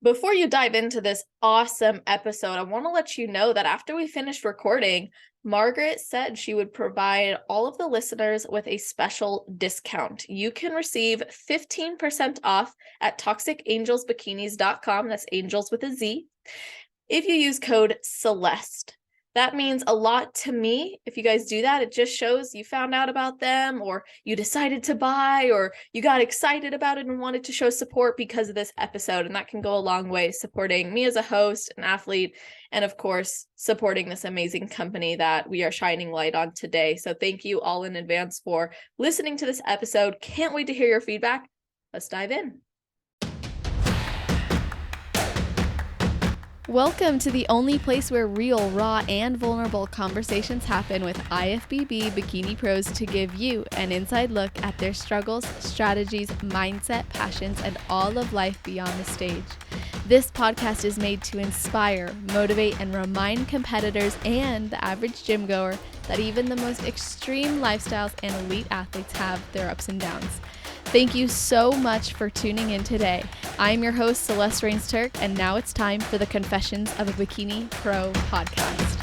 Before you dive into this awesome episode, I want to let you know that after we finished recording, Margaret said she would provide all of the listeners with a special discount. You can receive 15% off at toxicangelsbikinis.com. That's angels with a Z. If you use code CELESTE. That means a lot to me. If you guys do that, it just shows you found out about them, or you decided to buy, or you got excited about it and wanted to show support because of this episode. And that can go a long way supporting me as a host, an athlete, and of course, supporting this amazing company that we are shining light on today. So thank you all in advance for listening to this episode. Can't wait to hear your feedback. Let's dive in. Welcome to the only place where real, raw, and vulnerable conversations happen with IFBB bikini pros to give you an inside look at their struggles, strategies, mindset, passions, and all of life beyond the stage. This podcast is made to inspire, motivate, and remind competitors and the average gym goer that even the most extreme lifestyles and elite athletes have their ups and downs. Thank you so much for tuning in today. I'm your host, Celeste Rains-Turk, and now it's time for the Confessions of a Bikini Pro podcast.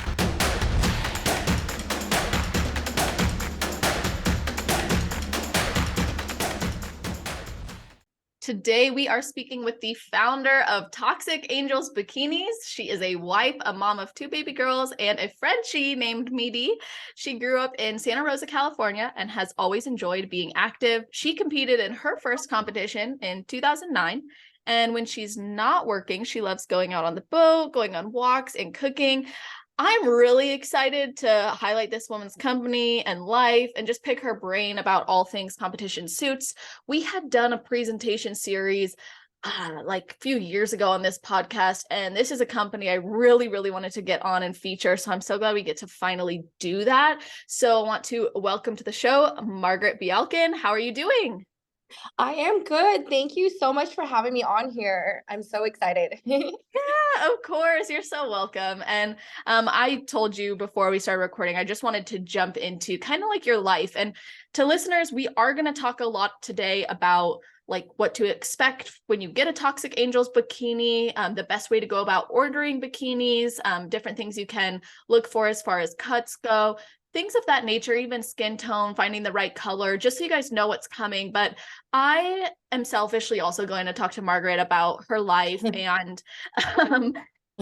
Today, we are speaking with the founder of Toxic Angelz Bikinis. She is a wife, a mom of 2 baby girls, and a Frenchie named Meaty. She grew up in Santa Rosa, California, and has always enjoyed being active. She competed in her first competition in 2009. And when she's not working, she loves going out on the boat, going on walks, and cooking. I'm really excited to highlight this woman's company and life and just pick her brain about all things competition suits. We had done a presentation series like a few years ago on this podcast, and this is a company I really wanted to get on and feature. So I'm so glad we get to finally do that. So I want to welcome to the show, Margaret Bialkin. How are you doing? I am good. Thank you so much for having me on here. I'm so excited. Yeah, of course. You're so welcome. And I told you before we started recording, I just wanted to jump into kind of like your life. And to listeners, we are going to talk a lot today about like what to expect when you get a Toxic Angelz bikini, the best way to go about ordering bikinis, different things you can look for as far as cuts go, things of that nature, even skin tone, finding the right color, just so you guys know what's coming. But I am selfishly also going to talk to Margaret about her life and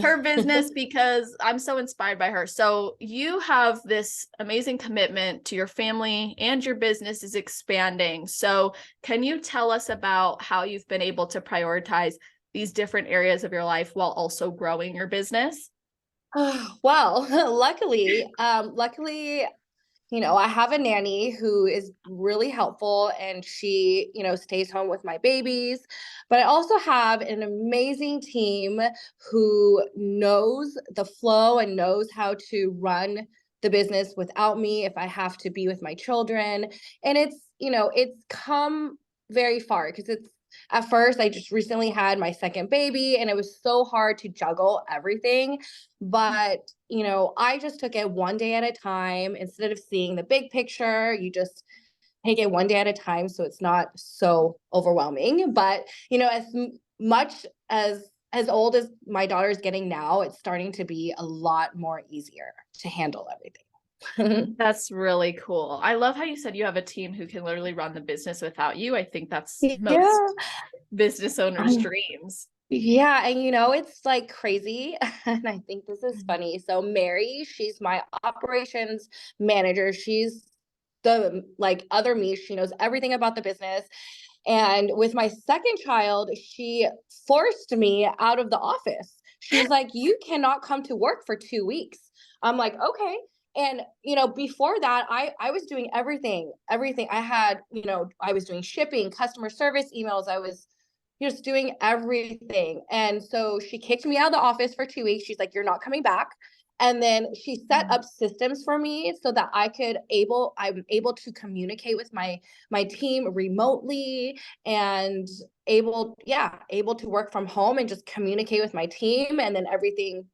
her business because I'm so inspired by her. So you have this amazing commitment to your family and your business is expanding. So can you tell us about how you've been able to prioritize these different areas of your life while also growing your business? Well, luckily, I have a nanny who is really helpful and she, stays home with my babies. But I also have an amazing team who knows the flow and knows how to run the business without me if I have to be with my children. And it's come very far because at first I just recently had my second baby and it was so hard to juggle everything. But, I just took it one day at a time. Instead of seeing the big picture, you just take it one day at a time so it's not so overwhelming. But, much as old as my daughter is getting now, it's starting to be a lot more easier to handle everything. That's really cool. I love how you said you have a team who can literally run the business without you. I think that's most Yeah. business owners' dreams. Yeah, and it's like crazy. And I think this is funny. So Mary, she's my operations manager. She's the like other me. She knows everything about the business. And with my second child, she forced me out of the office. She was like, "You cannot come to work for 2 weeks." I'm like, "Okay." And before that, I was doing everything. Everything. I was doing shipping, customer service emails. I was just doing everything. And so she kicked me out of the office for 2 weeks. She's like, "You're not coming back." And then she set up systems for me so that I'm able to communicate with my team remotely and able to work from home and just communicate with my team. And then everything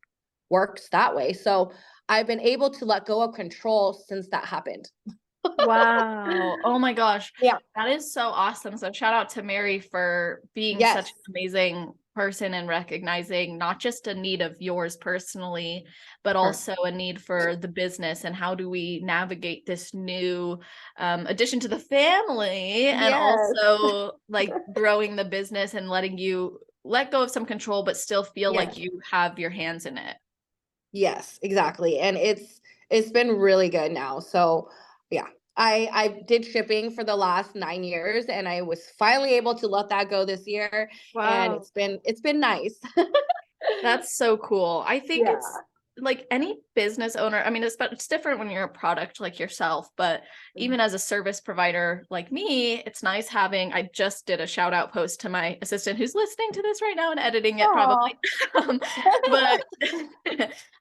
works that way. So I've been able to let go of control since that happened. Wow. Oh my gosh. Yeah. That is so awesome. So shout out to Mary for being such Yes. an amazing person and recognizing not just a need of yours personally, but Sure. also a need for the business, and how do we navigate this new addition to the family, and Yes. also like growing the business and letting you let go of some control, but still feel Yeah. like you have your hands in it. Yes, exactly. And it's been really good now. So yeah. I did shipping for the last 9 years and I was finally able to let that go this year. And Wow. it's been nice. That's so cool. I think it's Yeah. like any business owner. I mean, it's different when you're a product like yourself, but even as a service provider like me, it's nice having. I just did a shout out post to my assistant who's listening to this right now and editing it Aw. probably. But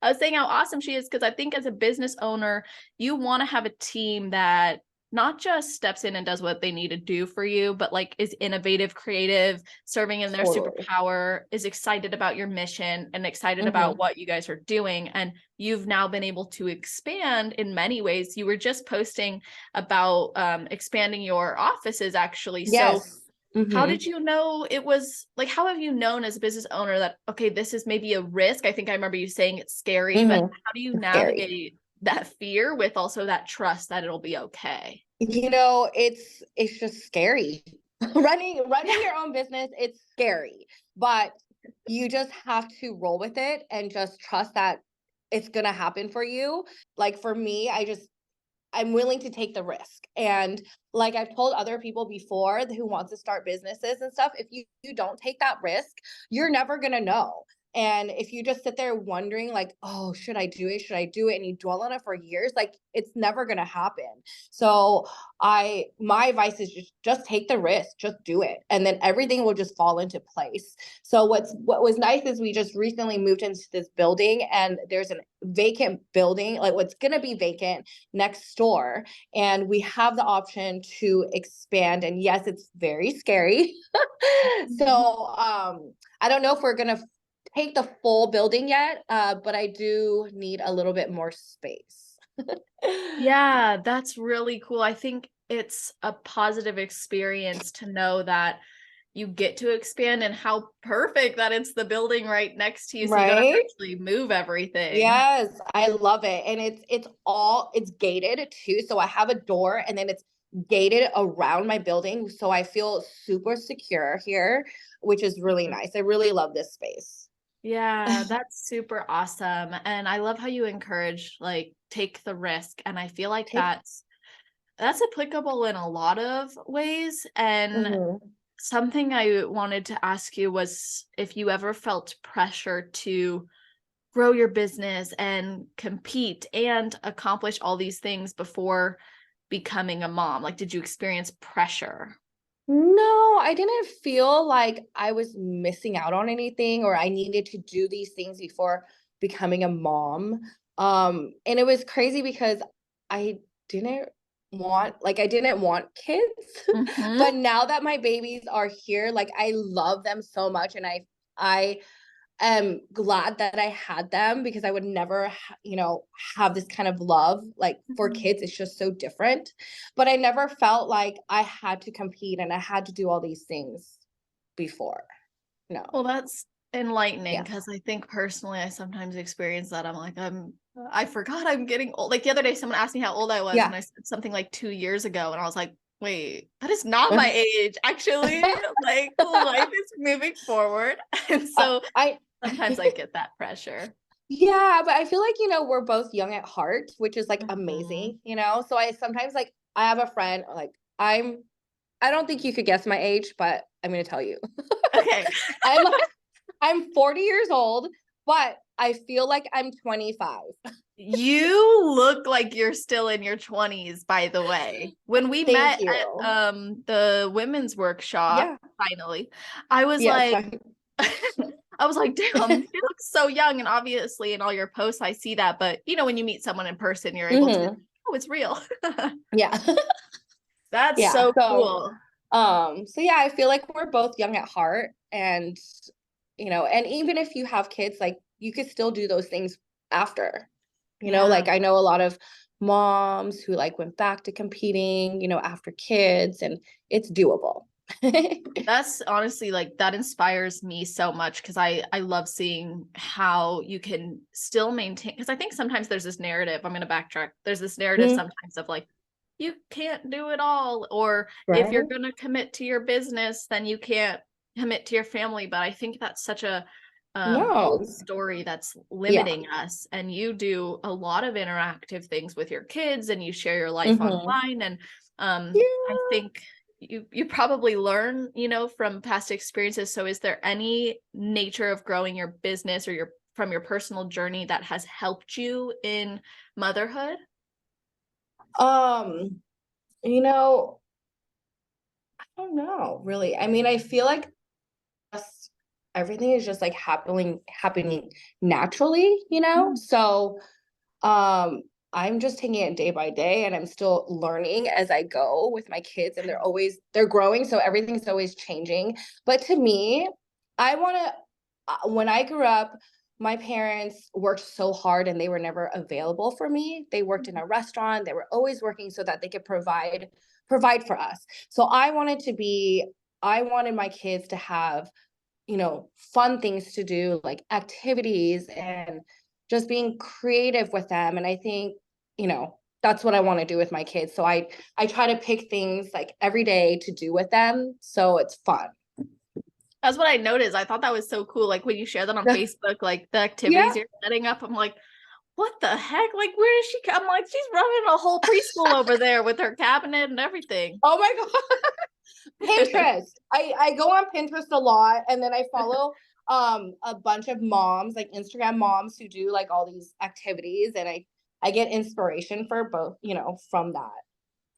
I was saying how awesome she is because I think as a business owner, you want to have a team that not just steps in and does what they need to do for you, but like is innovative, creative, serving in their Totally. superpower, is excited about your mission and excited about Hmm. what you guys are doing. And you've now been able to expand in many ways. You were just posting about expanding your offices actually. So Yes. how Hmm. did you know it was like, how have you known as a business owner that, okay, this is maybe a risk? I think I remember you saying it's scary, but Hmm. how do you It's scary. navigate that fear with also that trust that it'll be okay? It's just scary. Running Yeah. your own business, it's scary. But you just have to roll with it and just trust that it's going to happen for you. Like for me, I'm willing to take the risk. And like I've told other people before who wants to start businesses and stuff, if you don't take that risk, you're never going to know. And if you just sit there wondering like, "Oh, should I do it? Should I do it?" and you dwell on it for years, like it's never going to happen. So, my advice is just take the risk, just do it, and then everything will just fall into place. So what was nice is we just recently moved into this building and there's a vacant building, like what's going to be vacant next door, and we have the option to expand. And yes, it's very scary. So I don't know if we're gonna take the full building yet, but I do need a little bit more space. Yeah, that's really cool. I think it's a positive experience to know that you get to expand, and how perfect that it's the building right next to you so you don't have to Right. actually move everything. Yes, I love it. And it's gated too. So I have a door and then it's gated around my building. So I feel super secure here, which is really Mhm. nice. I really love this space. Yeah, that's super awesome. And I love how you encourage like take the risk. And I feel like Take that's applicable in a lot of ways. And Mhm. something I wanted to ask you was if you ever felt pressure to grow your business and compete and accomplish all these things before becoming a mom. Like, did you experience pressure? No, I didn't feel like I was missing out on anything or I needed to do these things before becoming a mom. And it was crazy because I didn't I didn't want kids. Hmm. But now that my babies are here, like I love them so much and I am glad that I had them because I would never, have this kind of love like for kids. It's just so different. But I never felt like I had to compete and I had to do all these things before. No. Well, that's enlightening Yeah. because I think personally, I sometimes experience that. I forgot I'm getting old. Like the other day, someone asked me how old I was, and Yeah. I said something like 2 years ago, and I was like, wait, that is not my age, actually. Like life is moving forward. And so I sometimes I get that pressure. yeah, but I feel like, we're both young at heart, which is like Mhm. amazing. So I sometimes like I have a friend like I don't think you could guess my age, but I'm gonna tell you. Okay. I'm I'm 40 years old, but I feel like I'm 25. You look like you're still in your 20s, by the way. When we Thank met you. at the women's workshop, Yeah. finally, I was Yes. like, I was like, damn, she looks so young. And obviously in all your posts, I see that. But when you meet someone in person, you're able to, Hmm. oh, it's real. Yeah. That's Yeah. so So, cool. yeah, I feel like we're both young at heart and, and even if you have kids, like you could still do those things after, Yeah. like I know a lot of moms who like went back to competing, after kids and it's doable. That's honestly like that inspires me so much because I love seeing how you can still maintain, because I think sometimes there's this narrative, I'm going to backtrack. There's this narrative Mm, sometimes of like you can't do it all, or if you're right? going to commit to your business then you can't commit to your family, but I think that's such a old No. story that's Yeah. limiting us. And you do a lot of interactive things with your kids and you share your life Hmm. online, and I Yeah. think you probably learn, from past experiences. So is there any nature of growing your business or your personal journey that has helped you in motherhood? Um, you know, I don't know, really. I mean, I feel like just everything is just like happening naturally, you know? Mhm. So, um, I'm just taking it day by day and I'm still learning as I go with my kids and they're growing, so everything's always changing. But to me, I want to when I grew up, my parents worked so hard and they were never available for me. They worked in a restaurant, they were always working so that they could provide for us. So I wanted my kids to have, fun things to do, like activities and just being creative with them. And I think, that's what I want to do with my kids. So I try to pick things like every day to do with them. So it's fun. That's what I noticed. I thought that was so cool. Like when you share that on Facebook, like the Yeah. activities you're setting up, I'm like, what the heck? Like, where does she come? I'm like, she's running a whole preschool over there with her cabinet and everything. Oh my God. Pinterest. I go on Pinterest a lot and then I follow a bunch of moms, like Instagram moms who do like all these activities and I get inspiration for both, from that.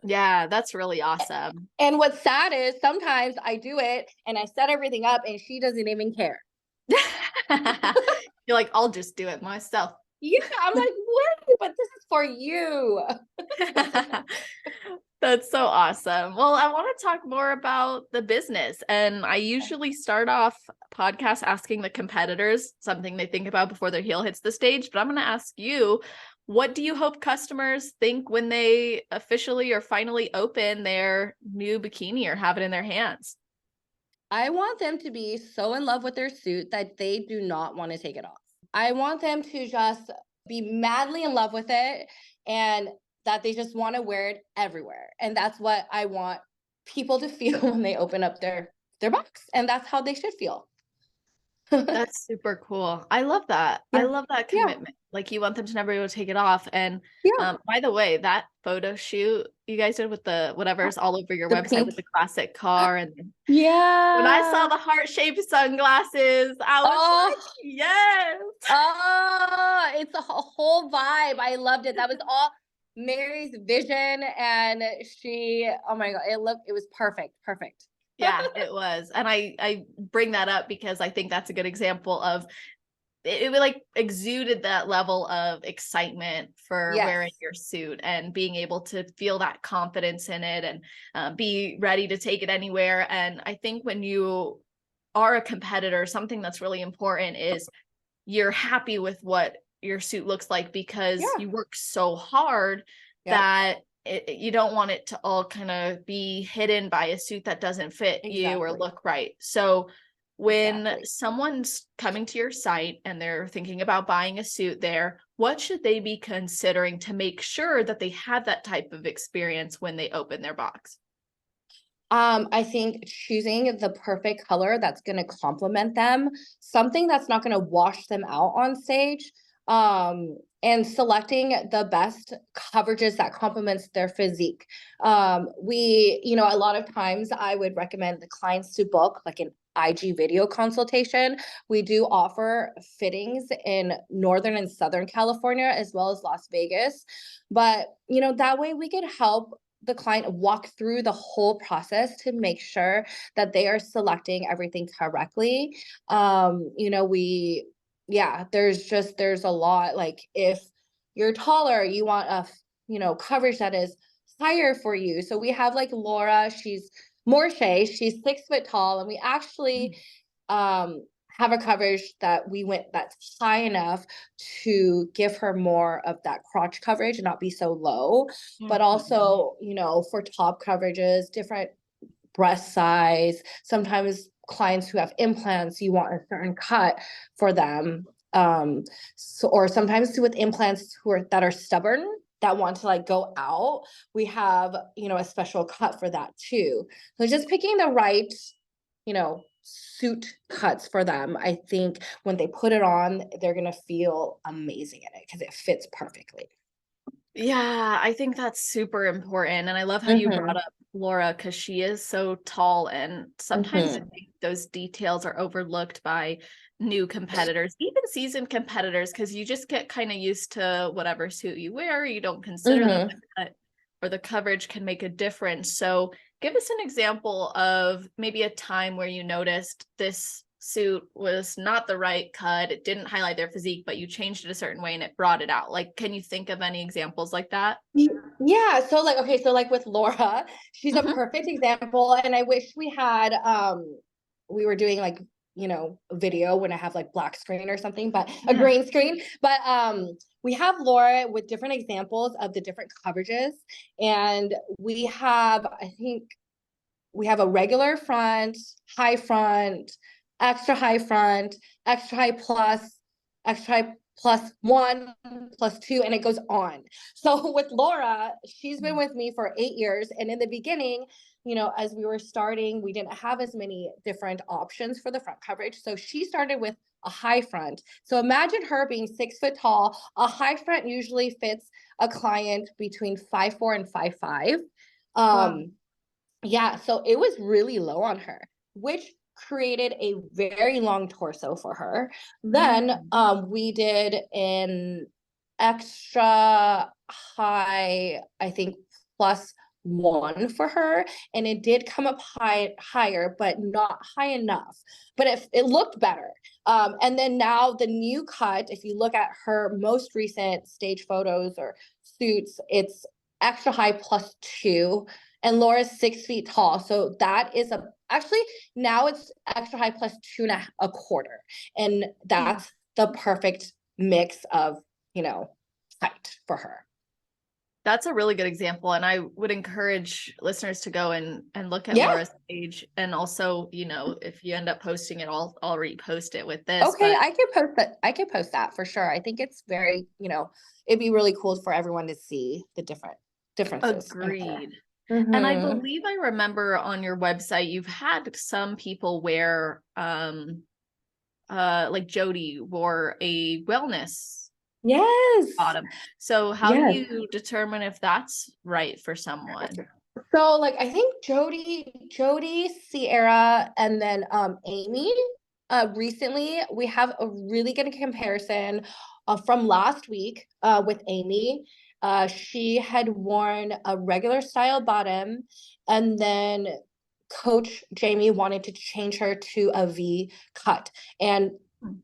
Yeah, that's really awesome. And what's sad is sometimes I do it and I set everything up and she doesn't even care. You're like, I'll just do it myself. Yeah, I'm like, "What? But this is for you." That's so awesome. Well, I want to talk more about the business. And I usually start off podcasts asking the competitors something they think about before their heel hits the stage. But I'm going to ask you, what do you hope customers think when they officially or finally open their new bikini or have it in their hands? I want them to be so in love with their suit that they do not want to take it off. I want them to just be madly in love with it and that they just want to wear it everywhere. And that's what I want people to feel when they open up their box. And that's how they should feel. That's super cool. I love that. I Yeah. love that Yeah. commitment. Like you want them to never be able to take it off. And Yeah. by the way, that photo shoot you guys did with the whatever's all over your The website with pink. the classic car, and when I saw Yeah. the heart-shaped sunglasses, I was Oh, like, yes. oh, it's a whole vibe. I loved it. That was all Mary's vision, and oh my God, it was perfect, perfect. Yeah, it was. And I bring that up because I think that's a good example of it like exuded that level of excitement for Yes, wearing your suit and being able to feel that confidence in it, and be ready to take it anywhere. And I think when you are a competitor, something that's really important is you're happy with what your suit looks like because yeah, you work so hard yep, that you don't want it to all kind of be hidden by a suit that doesn't fit you or exactly, look right. So when exactly. someone's coming to your site and they're thinking about buying a suit there, what should they be considering to make sure that they have that type of experience when they open their box? I think choosing the perfect color that's going to complement them, something that's not going to wash them out on stage, and selecting the best coverages that complements their physique. A lot of times I would recommend the clients to book like an IG video consultation. We do offer fittings in Northern and Southern California as well as Las Vegas. But, that way we could help the client walk through the whole process to make sure that they are selecting everything correctly. We yeah, there's a lot, like if you're taller, you want coverage that is higher for you. So we have like Laura, she's 6 foot tall, and we actually have a coverage that's high enough to give her more of that crotch coverage and not be so low. But Mhm. also, for top coverages, different breast size. Sometimes clients who have implants, you want a certain cut for them. So, or sometimes with implants that are stubborn, that want to like go out, we have, a special cut for that too. So just picking the right, suit cuts for them. I think when they put it on, they're going to feel amazing in it because it fits perfectly. Yeah, I think that's super important. And I love how you brought Mm-hmm. up Laura because she is so tall. And sometimes I Mm-hmm. think those details are overlooked by new competitors, even seasoned competitors, because you just get kind of used to whatever suit you wear. You don't consider that Mm-hmm. the cut or the coverage can make a difference. So give us an example of maybe a time where you noticed this suit was not the right cut. It didn't highlight their physique, but you changed it a certain way and it brought it out. Like, can you think of any examples like that? Yeah, so like okay, so like with Laura, she's a Mhm. perfect example, and I wish we had we were doing like, a video when I have like black screen or something, but a Yeah. green screen. But we have Laura with different examples of the different coverages, and we have, I think we have a regular front, high front, extra high plus, extra high plus one, plus two, and it goes on. So with Laura, she's been with me for 8 years. And in the beginning, as we were starting, we didn't have as many different options for the front coverage. So she started with a high front. So imagine her being 6 foot tall. A high front usually fits a client between 5'4" and 5'5". Wow. Yeah, so it was really low on her, which created a very long torso for her. Then Mm. we did an extra high, I think +1 for her, and it did come up higher, but not high enough. But it looked better. And then now the new cut, if you look at her most recent stage photos or suits, it's extra high +2, and Laura's 6 feet tall. So that is actually now it's extra high +2.25. And that's the perfect mix of, height for her. That's a really good example. And I would encourage listeners to go and look at Yeah. Laura's page. And also, if you end up posting it, I'll repost it with this. Okay, But I could post that. I could post that for sure. I think it's very, it'd be really cool for everyone to see the differences in her. agreed. And I Mm-hmm. believe I remember on your website you've had some people wear like Jody wore a wellness Yes. bottom. So how do Yes. you determine if that's right for someone? So like I think Jody, Sierra, and then Amy. Recently we have a really good comparison from last week with Amy. She had worn a regular style bottom, and then Coach Jamie wanted to change her to a V cut. And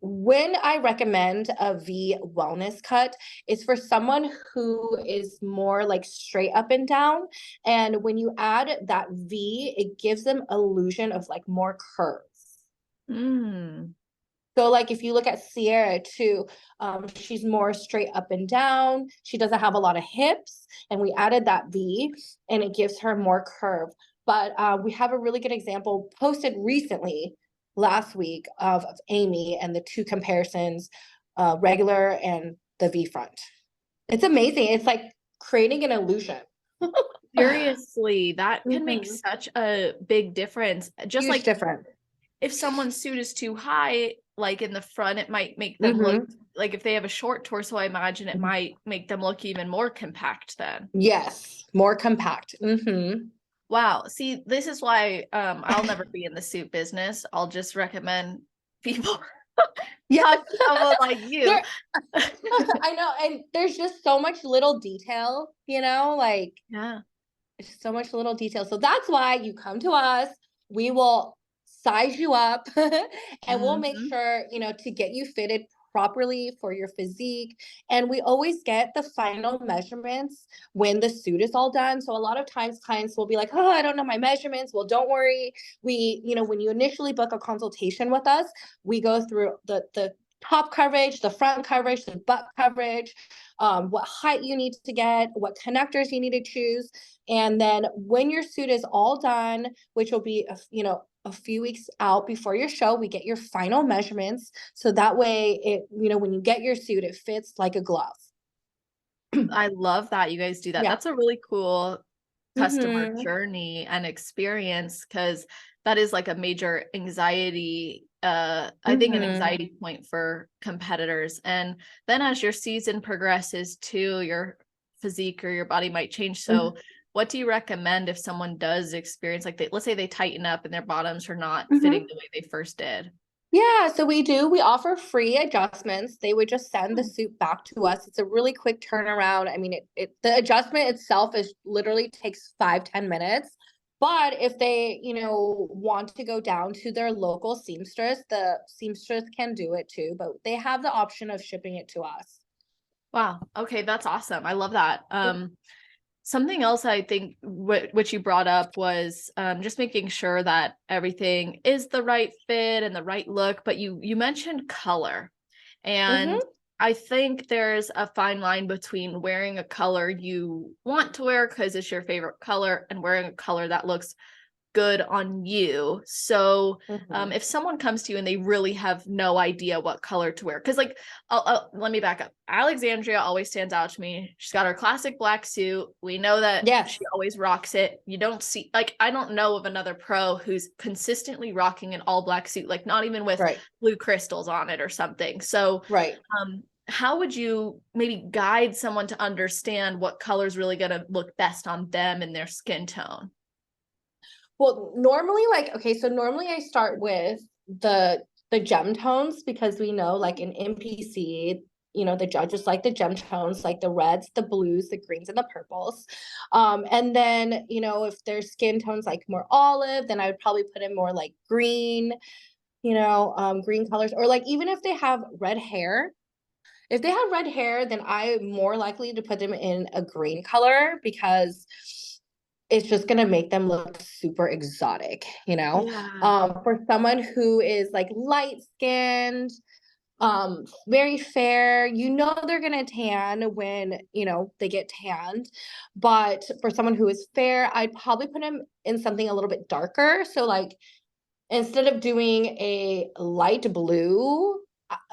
when I recommend a V wellness cut, it's for someone who is more like straight up and down. And when you add that V, it gives them illusion of like more curves. Mm. So like if you look at Sierra too, she's more straight up and down. She doesn't have a lot of hips, and we added that V, and it gives her more curve. But we have a really good example posted recently last week of Amy and the two comparisons, regular and the V front. It's amazing. It's like creating an illusion. Seriously, that can make Mhm. such a big difference. Just Huge like difference. if someone's suit is too high, like in the front, it might make them look Mm-hmm. like if they have a short torso, I imagine it might make them look even more compact then. Yes, more compact. Mm-hmm. Wow. See, this is why I'll never be in the suit business. I'll just recommend people Yes. talk to someone like you. There, I know, and there's just so much little detail, like Yeah. there's so much little detail. So that's why you come to us. We will size you up and we'll make Mhm. sure, to get you fitted properly for your physique. And we always get the final measurements when the suit is all done. So a lot of times clients will be like, oh, I don't know my measurements. Well, don't worry. We, when you initially book a consultation with us, we go through the top coverage, the front coverage, the butt coverage, what height you need to get, what connectors you need to choose. And then when your suit is all done, which will be, a few weeks out before your show, we get your final measurements. So that way when you get your suit, it fits like a glove. I love that you guys do that. Yeah. That's a really cool customer Mm-hmm. journey and experience, because that is like a major anxiety, I think an Mm-hmm. anxiety point for competitors. And then as your season progresses too, your physique or your body might change. So what do you recommend if someone does experience, like, let's say they tighten up and their bottoms are not Mm-hmm. fitting the way they first did? Yeah, so we offer free adjustments. They would just send the suit back to us. It's a really quick turnaround. I mean, the adjustment itself is literally takes 5-10 minutes. But if they, want to go down to their local seamstress, the seamstress can do it too, but they have the option of shipping it to us. Wow. Okay, that's awesome. I love that. Something else I think what you brought up was just making sure that everything is the right fit and the right look. But you mentioned color, and Mm-hmm. I think there's a fine line between wearing a color you want to wear because it's your favorite color and wearing a color that looks good on you. So Mm-hmm. if someone comes to you and they really have no idea what color to wear, because like let me back up. Alexandria always stands out to me. She's got her classic black suit. We know that Yes. she always rocks it. You don't see, like, I don't know of another pro who's consistently rocking an all black suit, like not even with Right. blue crystals on it or something. So Right. how would you maybe guide someone to understand what color is really going to look best on them and their skin tone? Well, normally, so normally I start with the gem tones because we know, like in NPC, the judges like the gem tones, like the reds, the blues, the greens, and the purples. And then, if their skin tones like more olive, then I would probably put in more like green, green colors, or like even if they have red hair. If they have red hair, then I'm more likely to put them in a green color because it's just gonna make them look super exotic. Yeah. For someone who is like light skinned, very fair, they're gonna tan when they get tanned. But for someone who is fair, I'd probably put them in something a little bit darker. So like instead of doing a light blue,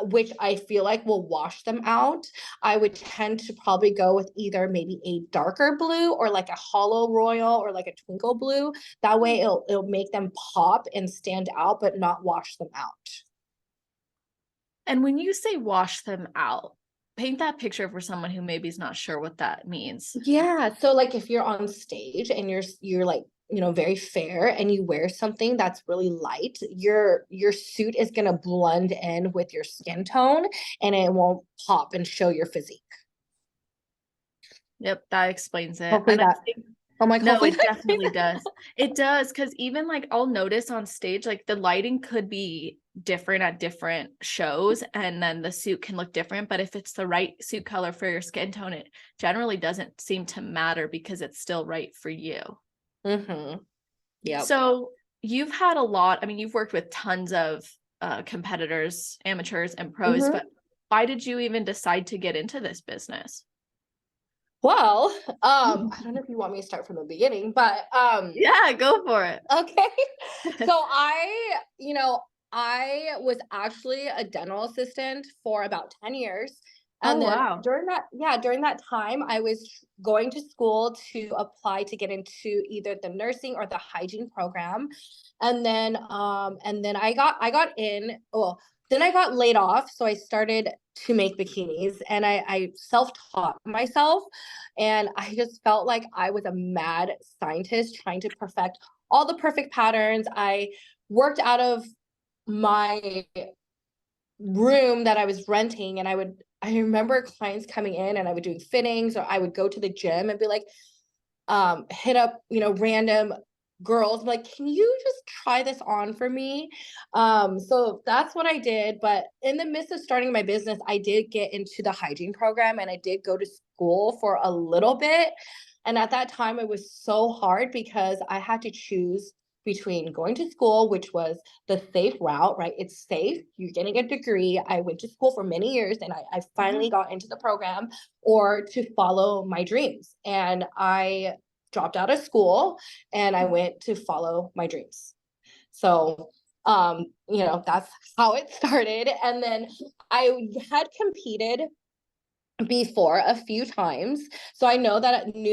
which I feel like will wash them out, I would tend to probably go with either maybe a darker blue or like a hollow royal or like a twinkle blue. That way it'll make them pop and stand out, but not wash them out. And when you say wash them out, paint that picture for someone who maybe is not sure what that means. Yeah, so like if you're on stage and you're like, very fair and you wear something that's really light, your suit is going to blend in with your skin tone and it won't pop and show your physique. Yep, that explains it. Hopefully And I that think I'm like no, hopefully it that definitely does. It does, because even like I'll notice on stage, like the lighting could be different at different shows, and then the suit can look different. But if it's the right suit color for your skin tone, it generally doesn't seem to matter because it's still right for you. Mm-hmm. Yep. So you've had a lot, I mean, you've worked with tons of competitors, amateurs, and pros, Mm-hmm. but why did you even decide to get into this business? Well, I don't know if you want me to start from the beginning, but Yeah, go for it. okay. So I was actually a dental assistant for about 10 years. Oh, And then wow. during that time, I was going to school to apply to get into either the nursing or the hygiene program. And then I got in, well, then I got laid off. So I started to make bikinis and I self-taught myself. And I just felt like I was a mad scientist trying to perfect all the perfect patterns. I worked out of my room that I was renting, and I remember clients coming in and I would do fittings, or I would go to the gym and be like, hit up, random girls, like, can you just try this on for me? So that's what I did. But in the midst of starting my business, I did get into the hygiene program and I did go to school for a little bit. And at that time, it was so hard because I had to choose between going to school, which was the safe route, right? It's safe. You're getting a degree. I went to school for many years and I finally got into the program, or to follow my dreams. And I dropped out of school and I went to follow my dreams. So, that's how it started. And then I had competed before a few times. So I knew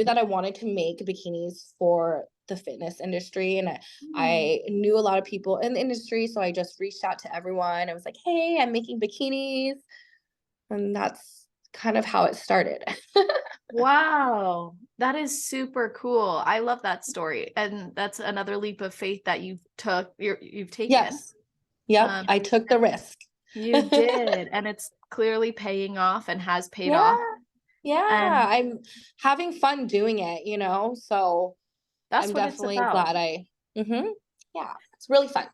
that I wanted to make bikinis for the fitness industry. And I knew a lot of people in the industry. So I just reached out to everyone. I was like, hey, I'm making bikinis. And that's kind of how it started. Wow, that is super cool. I love that story. And that's another leap of faith that you've taken. Yes. Yep. I took the risk. You did. And it's clearly paying off and has paid Yeah. off. Yeah. And I'm having fun doing it, so that's I'm what it's definitely about. glad yeah, it's really fun.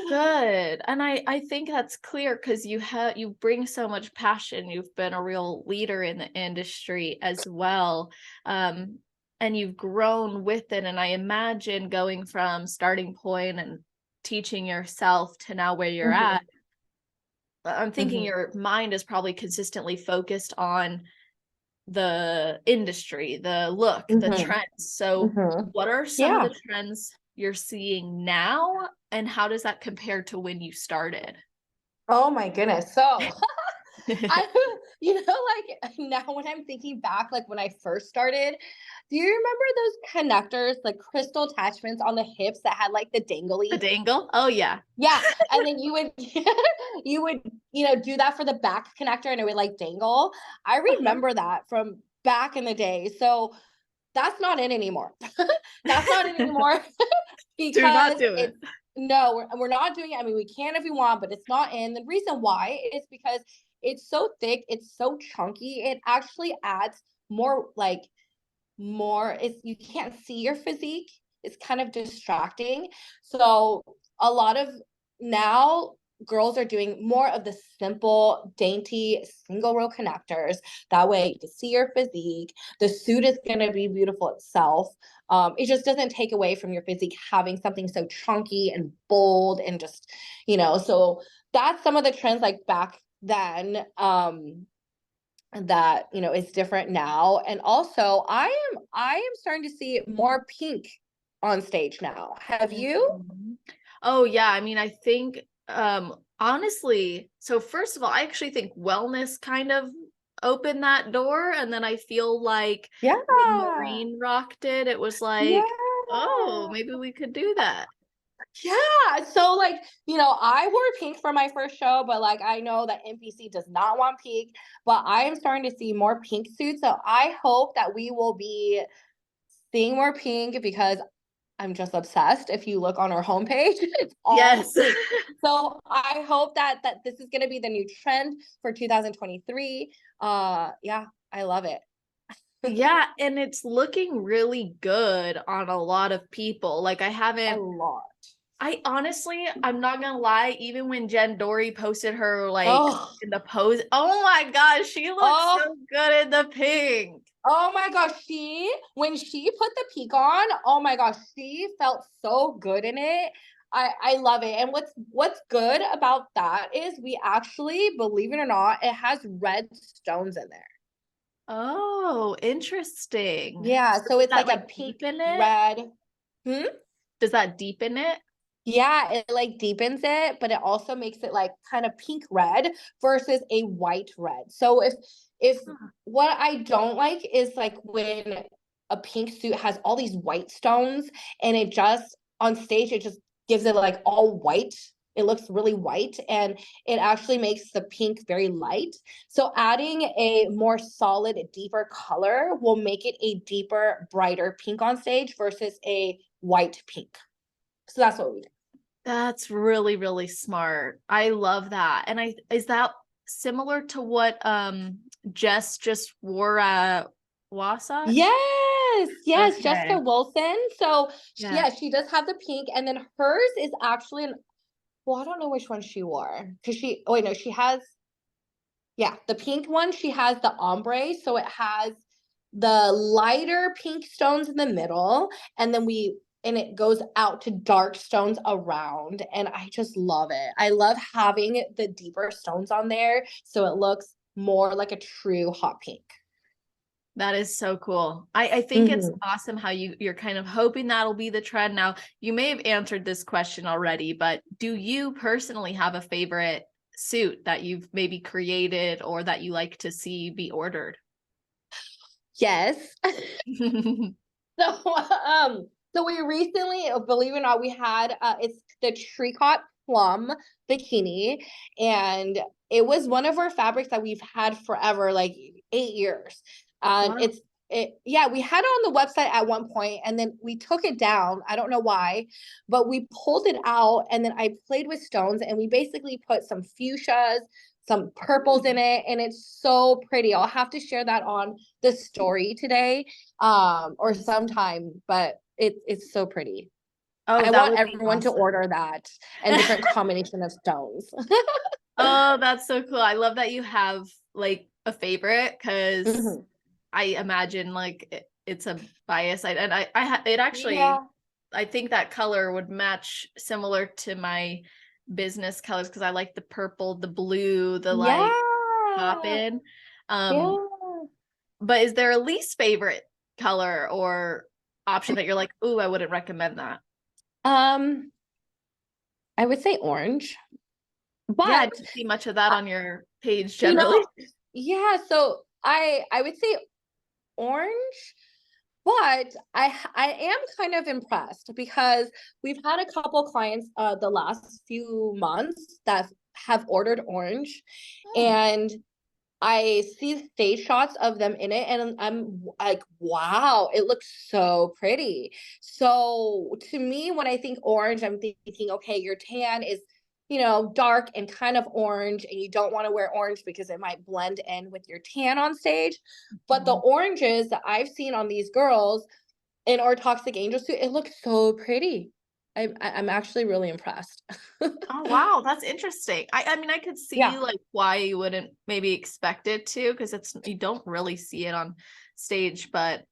Good. And I think that's clear because you bring so much passion. You've been a real leader in the industry as well. And you've grown with it. And I imagine going from starting point and teaching yourself to now where you're at, I'm thinking your mind is probably consistently focused on the industry, the look, the trends. So what are some of Yeah. the trends you're seeing now, and how does that compare to when you started? Oh my goodness. So like now when I'm thinking back, like when I first started, do you remember those connectors, like crystal attachments on the hips that had like the dangly? The dangle? Oh yeah. Yeah. And then you would do that for the back connector and it would like dangle. I remember that from back in the day. So that's not in anymore. That's not in anymore Do not because do it. no, we're not doing it. I mean, we can if we want, but it's not in. The reason why is because it's so thick, it's so chunky. It actually adds more. It's you can't see your physique. It's kind of distracting. So a lot of now girls are doing more of the simple, dainty single row connectors. That way you can see your physique. The suit is going to be beautiful itself. It just doesn't take away from your physique having something so chunky and bold and just, so that's some of the trends like back then. That is different now. And also I am starting to see more pink on stage now. Have you? Oh yeah, I mean, I think honestly, so first of all, I actually think wellness kind of opened that door, and then I feel like Yeah. when Maureen rocked it, it was like, oh, Yeah. maybe we could do that. Yeah. So like, I wore pink for my first show, but like I know that NPC does not want pink, but I am starting to see more pink suits. So I hope that we will be seeing more pink because I'm just obsessed. If you look on our homepage, it's all pink. So I hope that this is going to be the new trend for 2023. Yeah, I love it. Yeah, and it's looking really good on a lot of people. Like A lot. I'm not gonna lie, even when Jen Dory posted her like Oh, in the pose, oh my gosh, she looks so good in the pink. oh my gosh, when she put the peak on, oh my gosh, she felt so good in it. I love it. And what's good about that is we actually, believe it or not, it has red stones in there. Oh, interesting. Yeah, so it's like a pink deepen it? red. Hmm? Does that deepen it? Yeah, it like deepens it, but it also makes it like kind of pink red versus a white red. So if what I don't like is like when a pink suit has all these white stones and it just on stage it just gives it like all white. It looks really white and it actually makes the pink very light. So adding a more solid, deeper color will make it a deeper, brighter pink on stage versus a white pink. So that's what we do. That's really, really smart. I love that. And is that similar to what Jess just wore at Wasa? Yes, Okay. Jessica Wilson. So Yeah. yeah, she does have the pink, and then hers is actually well, I don't know which one she wore because oh wait, no, she has the pink one. She has the ombre, so it has the lighter pink stones in the middle, and then we and it goes out to dark stones around, and I just love it. I love having the deeper stones on there so it looks more like a true hot pink. That is so cool. I think it's awesome how you're kind of hoping that'll be the trend. Now, you may have answered this question already, but do you personally have a favorite suit that you've maybe created or that you like to see be ordered? Yes. So we recently, believe it or not, we had it's the Tricot Plum bikini, and it was one of our fabrics that we've had forever, like 8 years. Wow. Yeah, we had it on the website at one point, and then we took it down. I don't know why, but we pulled it out, and then I played with stones, and we basically put some fuchsias, some purples in it, and it's so pretty. I'll have to share that on the story today, or sometime, but it's so pretty. Oh, I that want would be everyone to awesome. order that and different combination of stones. Oh, that's so cool. I love that you have like a favorite because I imagine like it's a bias. It actually, Yeah. I think that color would match similar to my business colors because I like the purple, the blue, the like pop Yeah. in. Yeah. But is there a least favorite color or option that you're like, ooh, I wouldn't recommend that? Um, I would say orange, Yeah, I but didn't see much of that on your page you generally. know, yeah, so I would say orange, but I am kind of impressed because we've had a couple clients the last few months that have ordered orange, Hmm. and I see stage shots of them in it, and I'm like, wow, it looks so pretty. So to me, when I think orange, I'm thinking, okay, your tan is, dark and kind of orange, and you don't want to wear orange because it might blend in with your tan on stage. But the Mhm. oranges that I've seen on these girls in our Toxic Angel suit, it looks so pretty. I'm actually really impressed. Oh wow, that's interesting. I mean I could see Yeah. like why you wouldn't maybe expect it to because it's you don't really see it on stage, but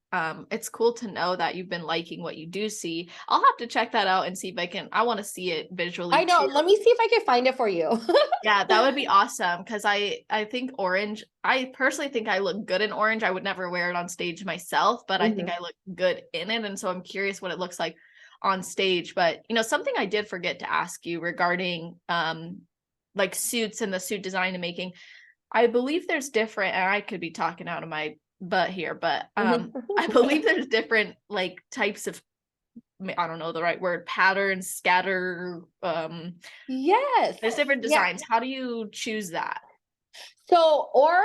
it's cool to know that you've been liking what you do see. I'll have to check that out and see if I want to see it visually I know. too. Let me see if I can find it for you. Yeah, that would be awesome because I think orange, I personally think I look good in orange. I would never wear it on stage myself, but I think Mhm. I look good in it. And so I'm curious what it looks like on stage. But something I did forget to ask you regarding like suits and the suit design and making. I believe there's different, and I could be talking out of my butt here, but I believe there's different like types of I don't know the right word, patterns, scatter, Yes. there's different Yeah. designs. How do you choose that? So our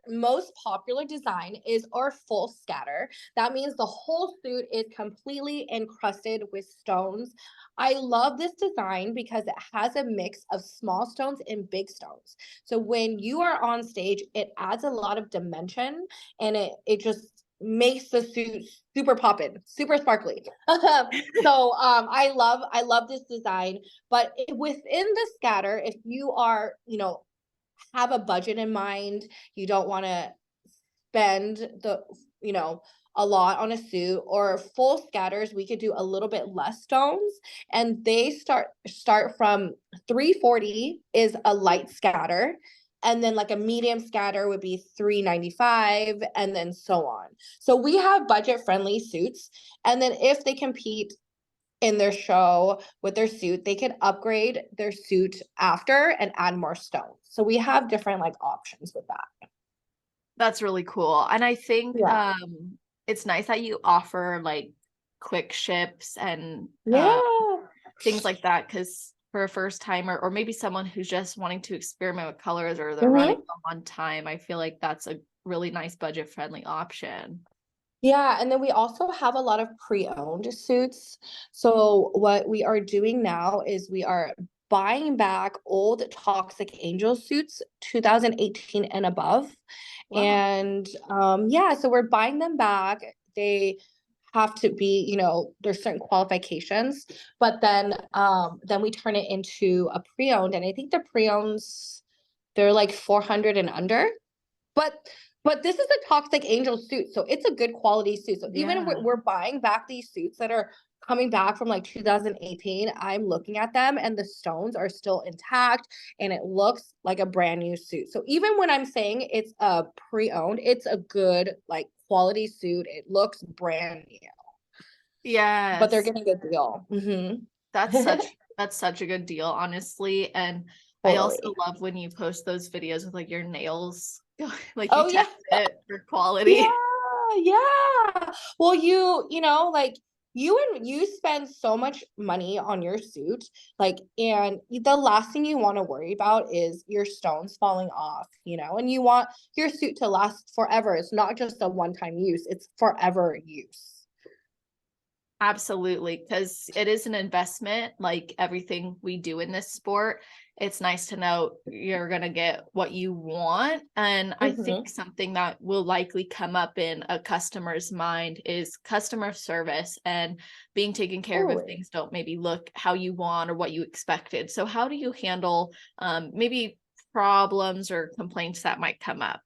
most popular design is our full scatter. That means the whole suit is completely encrusted with stones. I love this design because it has a mix of small stones and big stones. So when you are on stage, it adds a lot of dimension, and it just makes the suit super poppin', super sparkly. I love this design, but within the scatter, if you are, have a budget in mind, you don't want to spend you know, a lot on a suit, or full scatters, we could do a little bit less stones, and they start from 340 is a light scatter, and then like a medium scatter would be 395, and then so on. So we have budget friendly suits, and then if they compete in their show with their suit, they can upgrade their suit after and add more stones. So we have different like options with that. That's really cool. And I think Yeah. it's nice that you offer like quick ships and Yeah. things like that because for a first timer or maybe someone who's just wanting to experiment with colors or they're running Hmm. low on time, I feel like that's a really nice budget friendly option. Yeah, and then we also have a lot of pre-owned suits. So what we are doing now is we are buying back old Toxic Angel suits, 2018 and above. Wow. And yeah, so we're buying them back. They have to be, there's certain qualifications, but then we turn it into a pre-owned. And I think the pre-owns, they're like 400 and under. But But this is a Toxic Angelz suit, so it's a good quality suit. So even if Yeah. we're buying back these suits that are coming back from like 2018, I'm looking at them and the stones are still intact and it looks like a brand new suit. So even when I'm saying it's a pre-owned, it's a good like quality suit. It looks brand new, but they're Yes. getting a good deal. That's such a good deal, honestly. And I also Totally. love when you post those videos with like your nails, like you Oh yeah. test it for quality. Yeah, yeah. Well, you know, like you spend so much money on your suit, like, and the last thing you want to worry about is your stones falling off, you know, and you want your suit to last forever. It's not just a one-time use, it's forever use. Absolutely, because it is an investment like everything we do in this sport. It's nice to know you're going to get what you want. And I think Mm-hmm. something that will likely come up in a customer's mind is customer service and being taken care of if Totally. things don't maybe look how you want or what you expected. So, how do you handle maybe problems or complaints that might come up?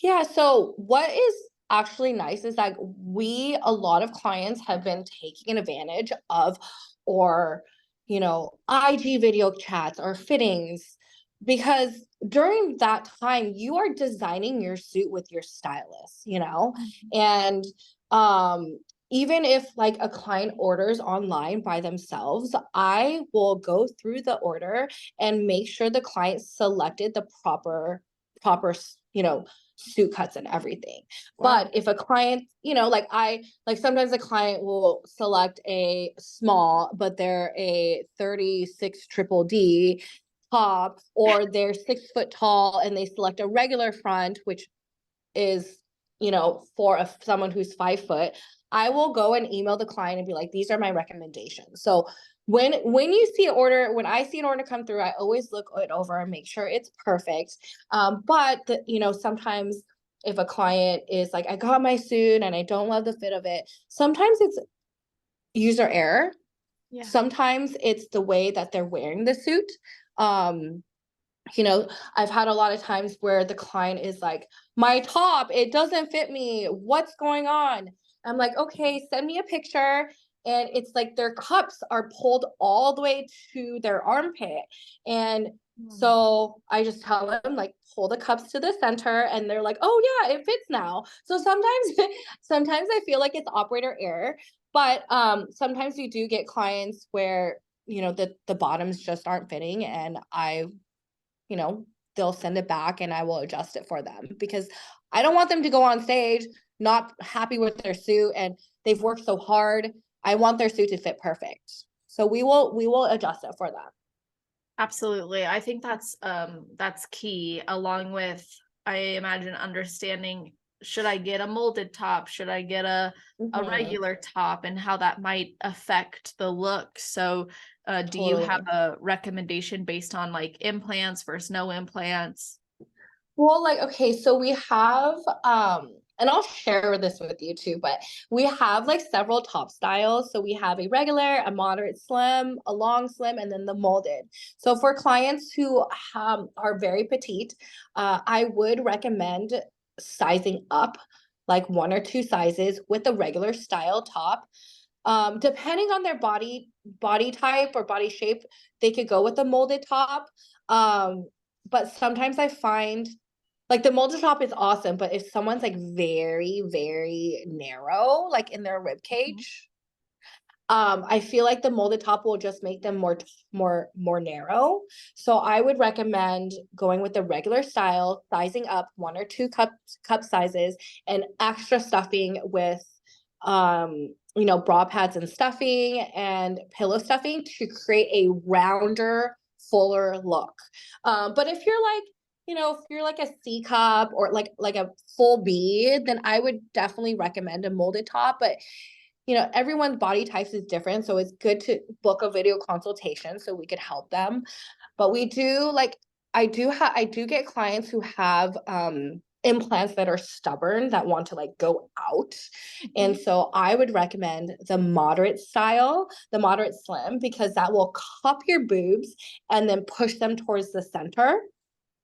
Yeah, so what is actually nice is like a lot of clients have been taking advantage of, or, you know, IG video chats or fittings, because during that time you are designing your suit with your stylist, you know? And um even if like a client orders online by themselves, I will go through the order and make sure the client selected the proper, you know, suit cuts and everything. Wow. But if a client, you know, like I like sometimes a client will select a small, but they're a 36 triple D top, or they're 6 foot tall and they select a regular front, which is, you know, for someone who's 5 foot, I will go and email the client and be like, these are my recommendations. So when you see an order, when I see an order come through, I always look it over and make sure it's perfect. But you know, sometimes if a client is like, I got my suit and I don't love the fit of it, sometimes it's user error. Yeah. Sometimes it's the way that they're wearing the suit. Um, you know, I've had a lot of times where the client is like, my top, it doesn't fit me. What's going on? I'm like, okay, send me a picture. And it's like their cups are pulled all the way to their armpit. And Hmm. so I just tell them, like, pull the cups to the center. And they're like, oh, yeah, it fits now. So sometimes, sometimes I feel like it's operator error. But sometimes you do get clients where, you know, the bottoms just aren't fitting. And you know, they'll send it back and I will adjust it for them, because I don't want them to go on stage not happy with their suit and they've worked so hard. I want their suit to fit perfect. So we will adjust it for them. Absolutely. I think that's key along with I imagine understanding should I get a molded top? Should I get a Mm-hmm. regular top and how that might affect the look. So do you have Totally. a recommendation based on like implants versus no implants? Well, like, okay, so we have, and I'll share this with you too, but we have like several top styles. So we have a regular, a moderate slim, a long slim, and then the molded. So for clients who are very petite, I would recommend sizing up like one or two sizes with a regular style top. Depending on their body type or body shape, they could go with a molded top. But sometimes I find like the molded top is awesome, but if someone's like very, very narrow, like in their rib Mhm. cage, I feel like the molded top will just make them more narrow. So I would recommend going with the regular style, sizing up one or two cup sizes, and extra stuffing with you know, bra pads and stuffing and pillow stuffing to create a rounder, fuller look. But if you're like, you know, if you're like a C cup or like a full B, then I would definitely recommend a molded top. But you know, everyone's body types is different, so it's good to book a video consultation so we could help them. But we do like I do get clients who have implants that are stubborn that want to like go out. And Mhm. so I would recommend the moderate style, the moderate slim, because that will cup your boobs and then push them towards the center.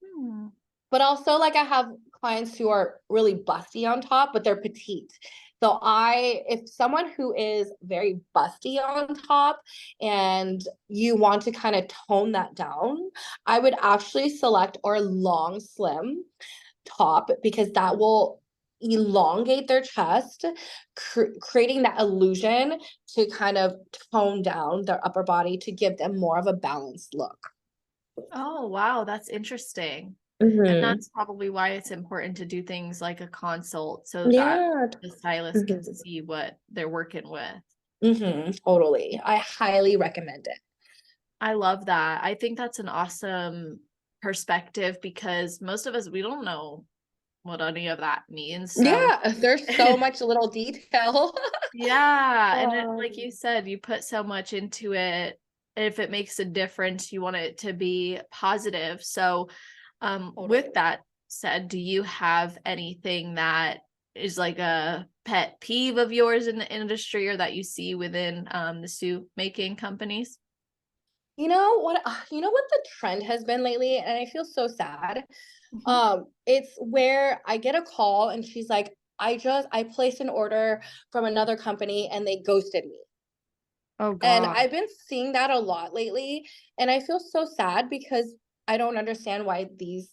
Hmm. But also, like, I have clients who are really busty on top, but they're petite. So if someone who is very busty on top and you want to kind of tone that down, I would actually select or long slim top because that will elongate their chest, creating that illusion to kind of tone down their upper body to give them more of a balanced look. Oh, wow, that's interesting. And Mm-hmm. that's probably why it's important to do things like a consult so that Yeah. the stylist can Mm-hmm. see what they're working with. Mm-hmm. Totally. I highly recommend it. I love that. I think that's an awesome perspective because most of us, we don't know what any of that means. So, Yeah, there's so much little detail. yeah. And it, like Um, you said, you put so much into it. If it makes a difference, you want it to be positive. So, with totally. that said, do you have anything that is like a pet peeve of yours in the industry or that you see within the suit making companies? You know what the trend has been lately, and I feel so sad. Mhm. It's where I get a call and she's like, I placed an order from another company and they ghosted me. Oh And God. I've been seeing that a lot lately, and I feel so sad because I don't understand why these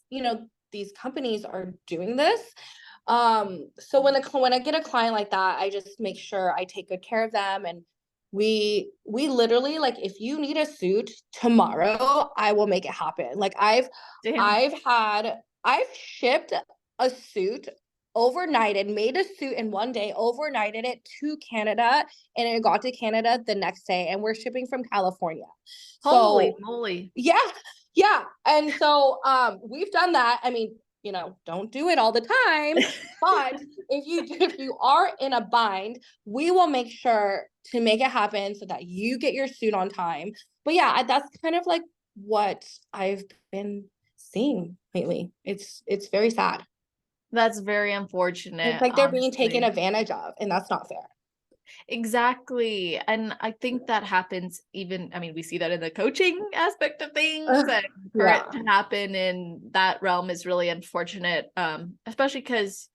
companies are doing this. So when I get a client like that, I just make sure I take good care of them, and we literally, like, if you need a suit tomorrow, I will make it happen. Like Damn. I've shipped a suit overnighted, made a suit in one day, overnighted it to Canada, and it got to Canada the next day, and we're shipping from California. Holy So moly. yeah, yeah. And so we've done that. I mean, don't do it all the time, but if you are in a bind, we will make sure to make it happen so that you get your suit on time. But yeah, that's kind of like what I've been seeing lately. It's very sad. That's very It's unfortunate, like they're being taken honestly. advantage of, and that's not fair. Exactly. And I think that happens even, I mean, we see that in the coaching aspect of things, and for it Yeah, to happen in that realm is really unfortunate. Especially because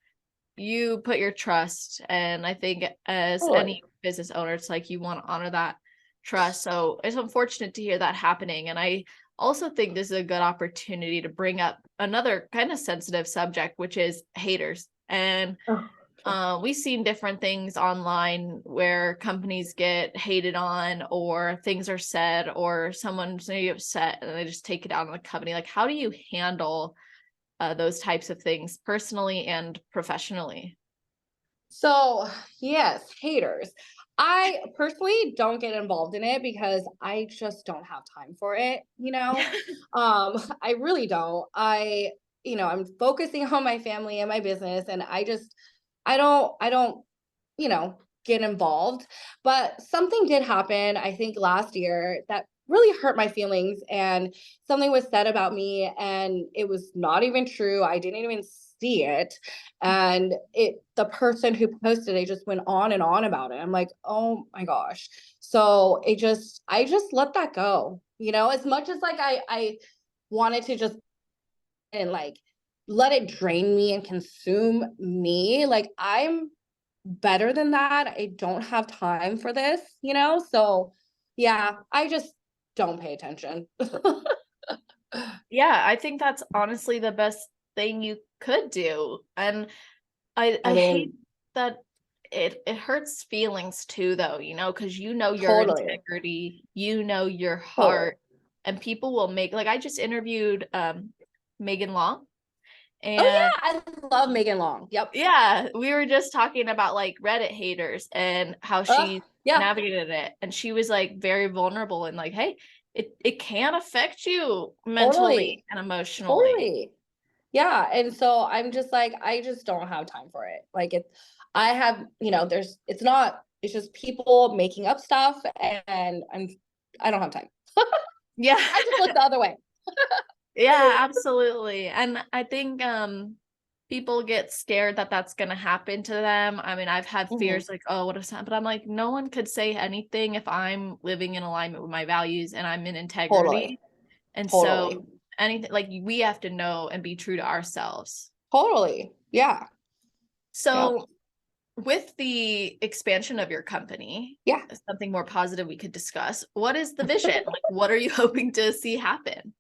you put your trust, and I think as totally. any business owner, it's like you want to honor that trust. So it's unfortunate to hear that happening. And I also think this is a good opportunity to bring up another kind of sensitive subject, which is haters. And Oh, okay. we've seen different things online where companies get hated on, or things are said, or someone's maybe upset and they just take it out on the company. Like, how do you handle those types of things personally and professionally? So, yes, haters. I personally don't get involved in it because I just don't have time for it. I really don't. I'm focusing on my family and my business, and I don't get involved. But something did happen, I think last year, that really hurt my feelings, and something was said about me and it was not even true. I didn't even see it, and the person who posted it just went on and on about it. I'm like, "Oh my gosh." So I just let that go. As much as like I wanted to just and like let it drain me and consume me, like I'm better than that. I don't have time for this. So yeah, I just don't pay attention. Yeah, I think that's honestly the best thing you could do. And I I hate mean, that it hurts feelings too, though, because your totally, integrity, your totally. heart, and people will make, like, I just interviewed Megan Long, Oh and yeah, I love Megan Long. Yep. yeah, we were just talking about like Reddit haters and how she Yeah, navigated it, and she was like very vulnerable and like, hey, it can affect you mentally totally, and emotionally. totally. Yeah, and so I'm just like, I just don't have time for it. Like I have, it's just people making up stuff, and I don't have time. Yeah. I just look the other way. Yeah, absolutely. And I think people get scared that that's going to happen to them. I mean, I've had Mhm. fears like, oh, what if that? But I'm like, no one could say anything if I'm living in alignment with my values and I'm in Totally, integrity. And totally, so anything, like, we have to know and be true to ourselves. Totally. Yeah. So with the expansion of your company, Yeah. something more positive we could discuss. What is the vision? Like, what are you hoping to see happen?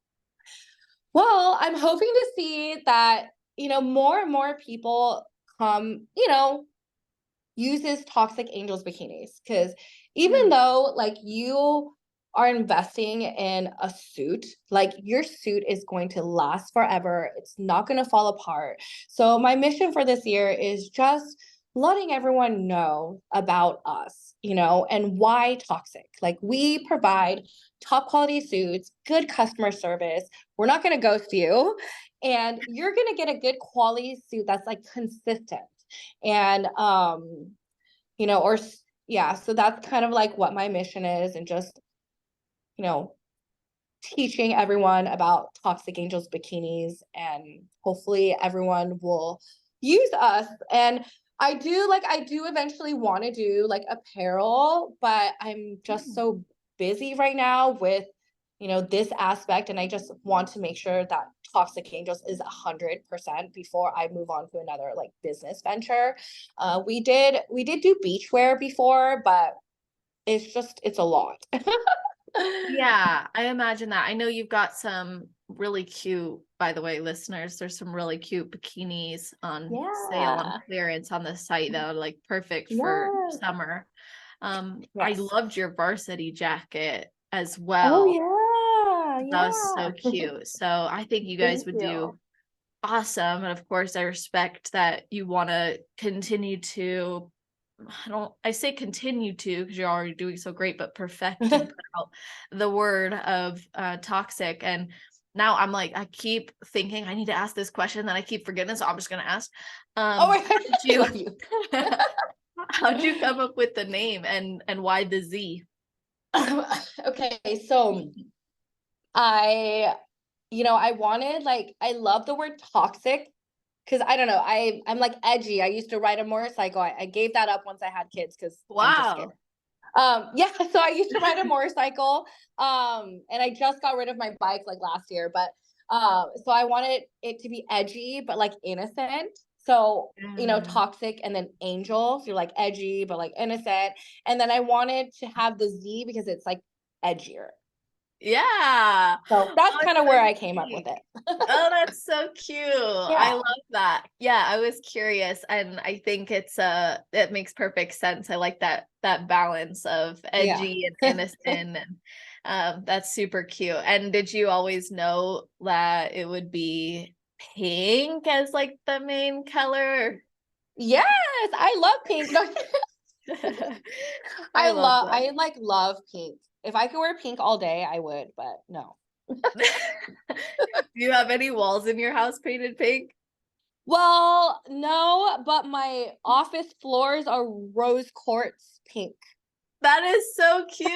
Well, I'm hoping to see that, more and more people come, uses Toxic Angelz Bikinis. Because even though like you are investing in a suit, like your suit is going to last forever. It's not going to fall apart. So my mission for this year is just letting everyone know about us, and why toxic. Like we provide top quality suits, good customer service. We're not going to ghost you. And you're going to get a good quality suit that's like consistent. And or yeah, so that's kind of like what my mission is, and just you know teaching everyone about Toxic Angelz Bikinis, and hopefully everyone will use us. And I do eventually want to do like apparel, but I'm just so busy right now with this aspect, and I just want to make sure that Toxic Angelz is 100% before I move on to another like business venture. We did do beachwear before, but it's a lot. Yeah, I imagine that. I know you've got some really cute, by the way, listeners, there's some really cute bikinis on sale on Yeah. clearance on the site that are like perfect for Yes. summer. I Yes. loved your varsity jacket as Oh well. That was so yeah, yeah. cute. So I think you guys Thank would you. do awesome. And of course, I respect that you want to continue to, I say continue to because you're already doing so great, but perfect and put out the word of toxic. And now I'm like, I keep thinking I need to ask this question, then I keep forgetting, so I'm just gonna ask. Oh my How God, did I you love you. how'd you come up with the name and why the Z? Okay, so I, I wanted like I love the word toxic because I don't know, I'm like edgy. I used to ride a motorcycle. I gave that up once I had kids because I'm just scared. Wow. Yeah, so I used to ride a motorcycle. And I just got rid of my bike like last year, but so I wanted it to be edgy but like innocent. So, Mm. toxic and then angel. So you're like edgy but like innocent. And then I wanted to have the Z because it's like edgier. Yeah. So that's Oh, kind it's of so where I came up with unique. it. Oh, that's so cute. I Yeah. love that. Yeah, I was curious and I think it makes perfect sense. I like that balance of Yeah. edgy and innocent, and that's super cute. And did you always know that it would be pink as like the main color? Yes, I love pink. No, I love that. I like love pink. If I could wear pink all day, I would, but no. Do you have any walls in your house painted pink? Well, no, but my office floors are rose quartz pink. That is so cute.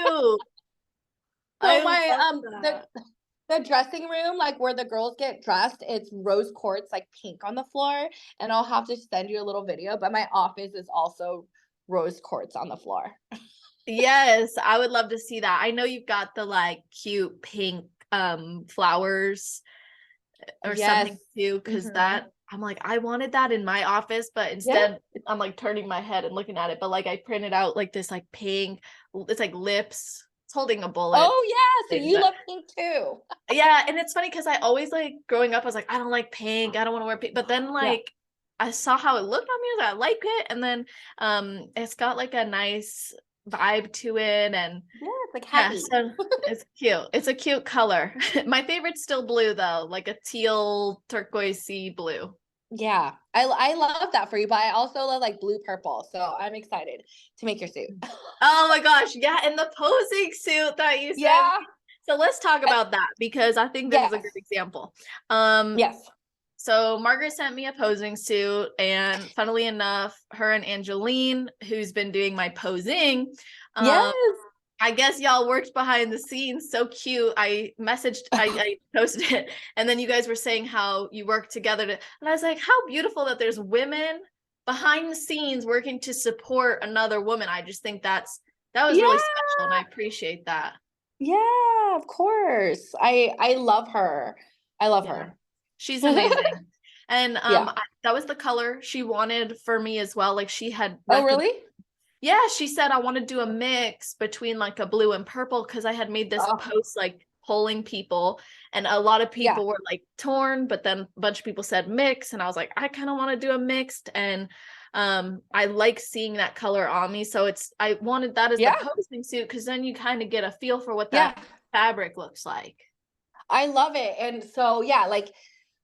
So I my love the that. the dressing room, like where the girls get dressed, it's rose quartz like pink on the floor, and I'll have to send you a little video, but my office is also rose quartz on the floor. Yes, I would love to see that. I know you've got the like cute pink flowers or Yes. something too, because Hmm. that I'm like, I wanted that in my office, but Yeah. instead I'm like turning my head and looking at it. But like I printed out like this like pink, it's like lips, it's holding a bullet Oh yeah, so thing, you but love pink too. yeah, and it's funny because I always like growing up, I was like, I don't like pink, I don't want to wear pink. But then Yeah. like I saw how it looked on me, I was like, I like it. And then it's got like a nice vibe to it. And Yeah, it's like yeah, happy. so it's cute. It's a cute color. My favorite's still blue though, like a teal turquoisey blue. Yeah, I love that for you, but I also love like blue purple. So I'm excited to make your suit. Oh my gosh, yeah, and the posing suit that you sent Yeah. me. So let's talk about that because I think this is a Yes. good example. Um, Yes. So Margaret sent me a posing suit, and funnily enough, her and Angeline, who's been doing my posing, um, Yes. I guess y'all worked behind the scenes. So cute. I posted it, and then you guys were saying how you work together and I was like, how beautiful that there's women behind the scenes working to support another woman. I just think that was really Yeah. special, and I appreciate that. Yeah, of course. I love her. I love Yeah. her. She's amazing. And Yeah. that was the color she wanted for me as well. Like she had Oh, really? yeah, she said I want to do a mix between like a blue and purple because I had made this Oh, post like polling people, and a lot of yeah. people were like torn, but then a bunch of people said mix, and I was like, I kind of want to do a mixed, and I like seeing that color on me. So I wanted that as the Yeah. posing suit because then you kind of get a feel for what Yeah. that fabric looks like. I love it. And so, yeah, like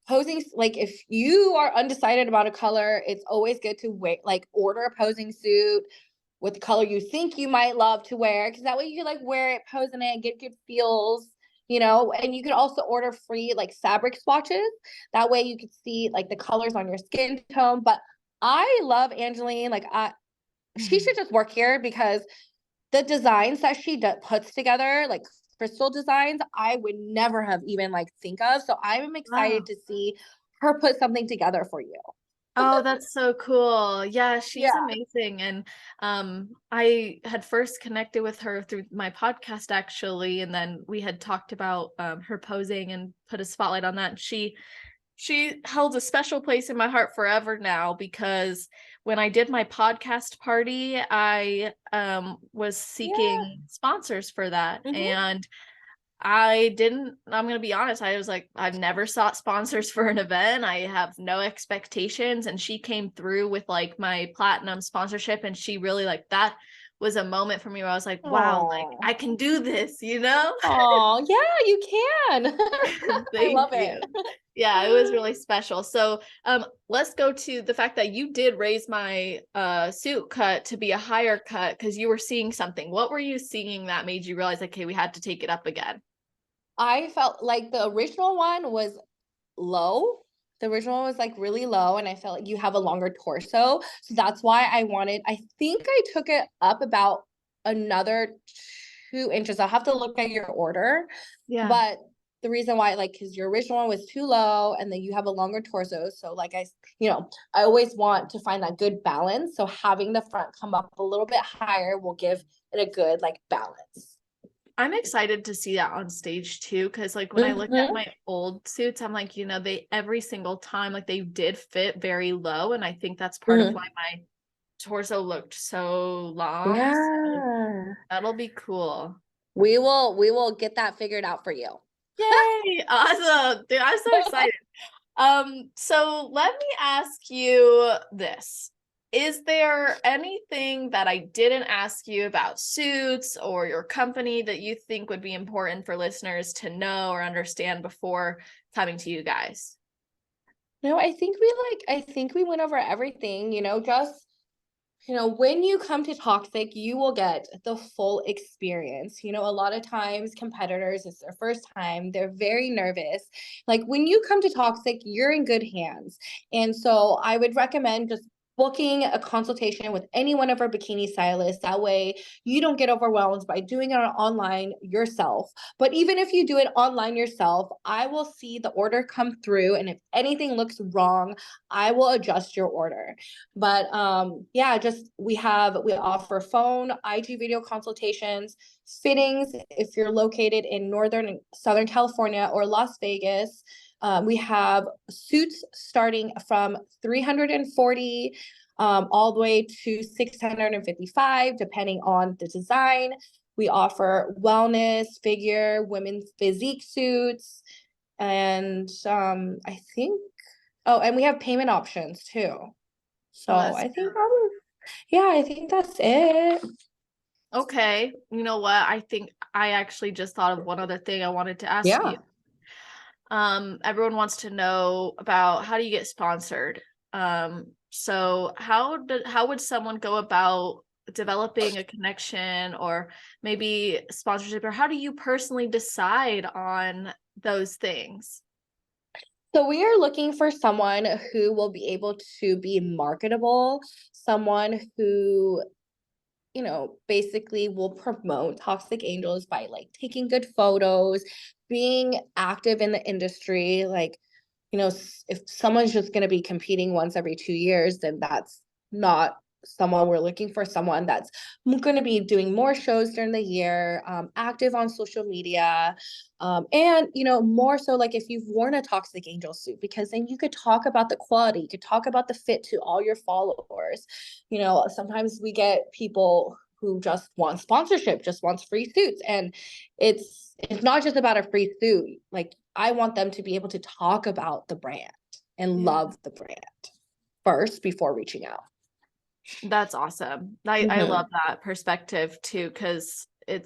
posing, like if you are undecided about a color, it's always good to wait, like order a posing suit with the color you think you might love to wear, because that way you can like wear it, pose in it, get good feels, and you can also order free like fabric swatches. That way you can see like the colors on your skin tone. But I love Angeline. Like she should just work here because the designs that she puts together, like crystal designs, I would never have even like think of. So I'm excited Wow. to see her put something together for you. Oh, that's so cool. Yeah, she's Yeah. amazing. And I had first connected with her through my podcast actually, and then we had talked about her posing and put a spotlight on that. She held a special place in my heart forever now because when I did my podcast party, I was Yeah. seeking sponsors for that. Hmm. And I'm gonna be honest, I was like, I've never sought sponsors for an event. I have no expectations. And she came through with like my platinum sponsorship, and she really like that was a moment for me where I was like, wow, like Oh. I can do this, you know? Oh, yeah, you can. I Thank love you. it. Yeah, it was really special. So let's go to the fact that you did raise my suit cut to be a higher cut because you were seeing something. What were you seeing that made you realize, okay, we had to take it up again? I felt like the original one was low. The original one was like really low, and I felt like you have a longer torso. So that's why I think I took it up about another 2 inches. I'll have to look at your order. Yeah. But the reason why, like, because your original one was too low, and then you have a longer torso. So, like, I always want to find that good balance. So, having the front come up a little bit higher will give it a good, like, balance. I'm excited to see that on stage too, because like when I look at Mm-hmm. my old suits, I'm like, they every single time like they did fit very low, and I think that's part of Mm-hmm. why my torso looked so long. So Yeah. that'll be cool. We will get that figured out for you. Yay! Awesome. Dude, I'm so excited. So let me ask you this. Is there anything that I didn't ask you about suits or your company that you think would be important for listeners to know or understand before coming to you guys? No, I think we went over everything, just when you come to Toxic, you will get the full experience. A lot of times competitors, it's their first time, they're very nervous. Like when you come to Toxic, you're in good hands. And so I would recommend just booking a consultation with any one of our bikini stylists. That way you don't get overwhelmed by doing it online yourself. But even if you do it online yourself, I will see the order come through. And if anything looks wrong, I will adjust your order. But yeah, just we offer phone, IG video consultations, fittings if you're located in Northern and Southern California or Las Vegas. We have suits starting from 340 all the way to 655, depending on the design. We offer wellness, figure, women's physique suits, and I think, oh, and we have payment options too. So Oh, that's I think probably, yeah, I think that's it. okay. You know what? I think I actually just thought of one other thing I wanted to ask you. Yeah. Everyone wants to know about how do you get sponsored? So how would someone go about developing a connection or maybe sponsorship, or how do you personally decide on those things? So we are looking for someone who will be able to be marketable, someone who, basically will promote Toxic Angels by like taking good photos, being active in the industry. Like, if someone's just going to be competing once every 2 years, then that's not someone. We're looking for someone that's going to be doing more shows during the year, active on social media, and more so like if you've worn a Toxic Angel suit, because then you could talk about the quality, you could talk about the fit to all your followers. Sometimes we get people who just want sponsorship, just wants free suits, and it's not just about a free suit. Like, I want them to be able to talk about the brand and love the brand first before reaching out. That's awesome. I love that perspective too, because I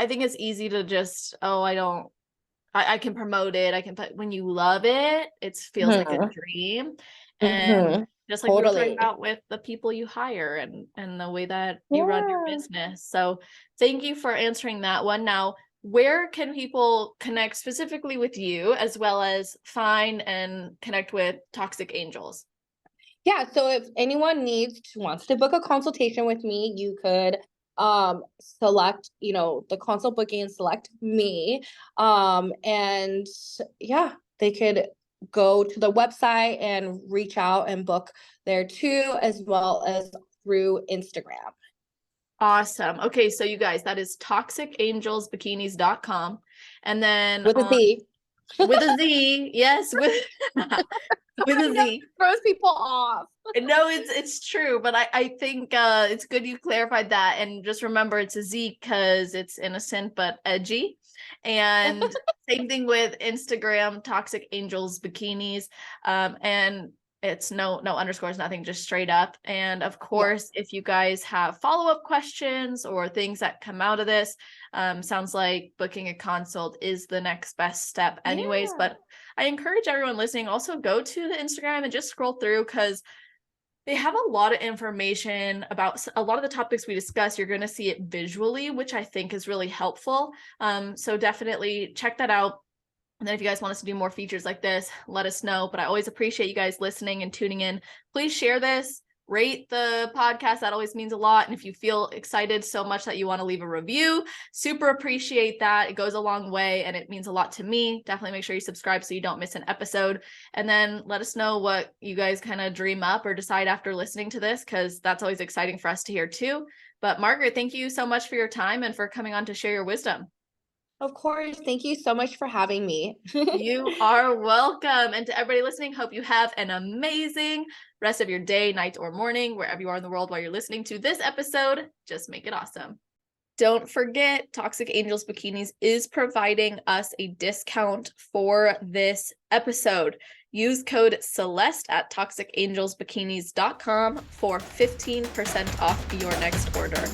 think it's easy to just, I can promote it. But when you love it, it feels like a dream. And just like we were talking about with the people you hire and the way that you run your business. So thank you for answering that one. Now, where can people connect specifically with you, as well as find and connect with Toxic Angelz? Yeah, so if anyone wants to book a consultation with me, you could select, the consult booking and select me. And yeah, they could go to the website and reach out and book there too, as well as through Instagram. Awesome. Okay, so you guys, that is toxicangelzbikinis.com. And then with a Z. With a Z, yes, with a Z. Throws people off. No, it's true, but I think it's good you clarified that. And just remember, it's a Z because it's innocent but edgy. And same thing with Instagram, Toxic Angelz Bikinis. And it's no underscores, nothing, just straight up. And of course, if you guys have follow-up questions or things that come out of this, sounds like booking a consult is the next best step anyways. But I encourage everyone listening, also go to the Instagram and just scroll through, because they have a lot of information about a lot of the topics we discuss. You're going to see it visually, which I think is really helpful. So definitely check that out. And then if you guys want us to do more features like this, let us know. But I always appreciate you guys listening and tuning in. Please share this, rate the podcast. That always means a lot. And if you feel excited so much that you want to leave a review, super appreciate that. It goes a long way and it means a lot to me. Definitely make sure you subscribe so you don't miss an episode. And then let us know what you guys kind of dream up or decide after listening to this, because that's always exciting for us to hear too. But Margaret, thank you so much for your time and for coming on to share your wisdom. Of course. Thank you so much for having me. You are welcome. And to everybody listening, hope you have an amazing rest of your day, night, or morning, wherever you are in the world while you're listening to this episode. Just make it awesome. Don't forget, Toxic Angelz Bikinis is providing us a discount for this episode. Use code CELESTE at toxicangelzbikinis.com for 15% off your next order.